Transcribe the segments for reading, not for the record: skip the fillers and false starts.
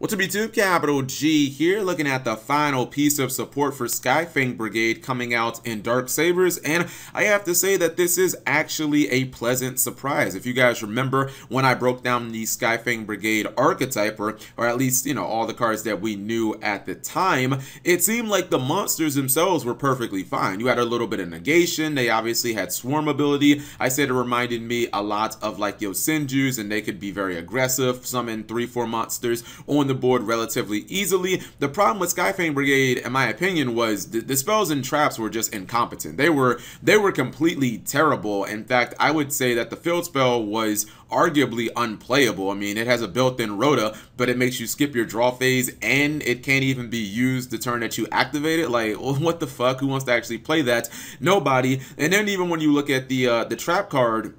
What's up YouTube, Capital G here, looking at the final piece of support for Skyfang Brigade coming out in Dark Sabers, and I have to say that this is actually a pleasant surprise. If you guys remember when I broke down the Skyfang Brigade archetype, or at least, all the cards that we knew at the time, it seemed like the monsters themselves were perfectly fine. You had a little bit of negation, they obviously had swarm ability. I said it reminded me a lot of like Yosenjus, and they could be very aggressive, summon 3-4 monsters on the board relatively easily. The problem with Skyfang Brigade, in my opinion, was the spells and traps were just incompetent. They were completely terrible. In fact, I would say that the field spell was arguably unplayable. I mean, it has a built-in rota, but it makes you skip your draw phase, and it can't even be used the turn that you activate it. Like, what the fuck? Who wants to actually play that? Nobody. And then even when you look at the trap card,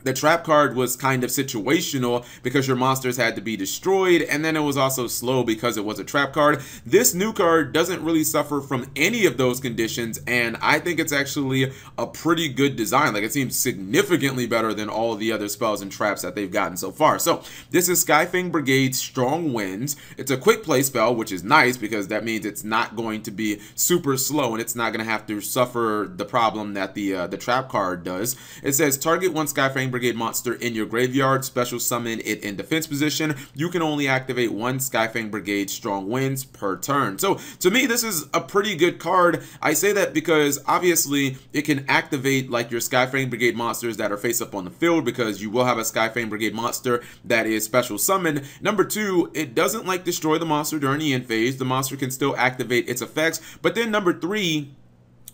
the trap card was kind of situational because your monsters had to be destroyed, and then it was also slow because it was a trap card. This new card doesn't really suffer from any of those conditions, and I think it's actually a pretty good design. Like, it seems significantly better than all of the other spells and traps that they've gotten so far. So this is Skyfang Brigade Stormwind. It's a quick play spell, which is nice because that means it's not going to be super slow, and it's not going to have to suffer the problem that the trap card does. It says target one Skyfang Brigade monster in your graveyard, special summon it in defense position. You can only activate one Skyfang Brigade Stormwinds per turn. So to me, this is a pretty good card. I say that because obviously it can activate like your Skyfang Brigade monsters that are face up on the field, because you will have a Skyfang Brigade monster that is special summoned. Number two, it doesn't like destroy the monster during the end phase. The monster can still activate its effects. But then number three,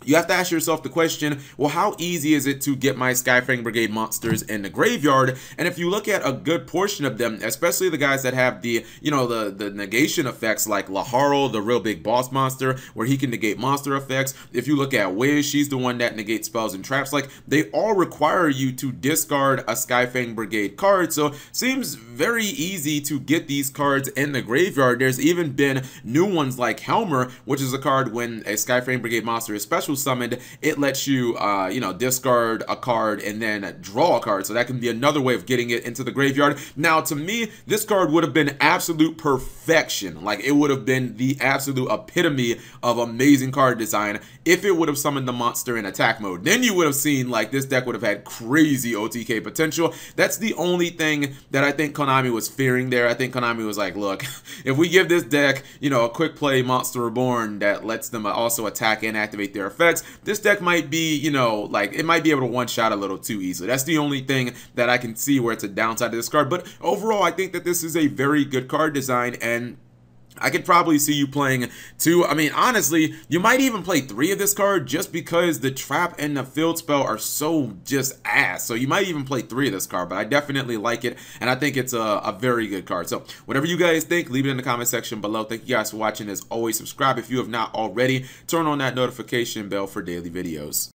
you have to ask yourself the question, well, how easy is it to get my Skyfang Brigade monsters in the graveyard? And if you look at a good portion of them, especially the guys that have the, the negation effects like Laharl, the real big boss monster, where he can negate monster effects. If you look at Wiz, she's the one that negates spells and traps. Like, they all require you to discard a Skyfang Brigade card. So seems very easy to get these cards in the graveyard. There's even been new ones like Helmer, which is a card when a Skyfang Brigade monster is special summoned, it lets you discard a card and then draw a card. So that can be another way of getting it into the graveyard. Now, to me, this card would have been absolute perfection. Like, it would have been the absolute epitome of amazing card design if it would have summoned the monster in attack mode. Then you would have seen, like, this deck would have had crazy OTK potential. That's the only thing that I think Konami was fearing there. I think Konami was like, look, if we give this deck, a quick play Monster Reborn that lets them also attack and activate their effects, this deck might be, like, it might be able to one-shot a little too easily. That's the only thing that I can see where it's a downside to this card. But overall, I think that this is a very good card design, and I could probably see you playing two. I mean, honestly, you might even play 3 of this card just because the trap and the field spell are so just ass. So you might even play 3 of this card, but I definitely like it, and I think it's a very good card. So whatever you guys think, leave it in the comment section below. Thank you guys for watching. As always, subscribe if you have not already. Turn on that notification bell for daily videos.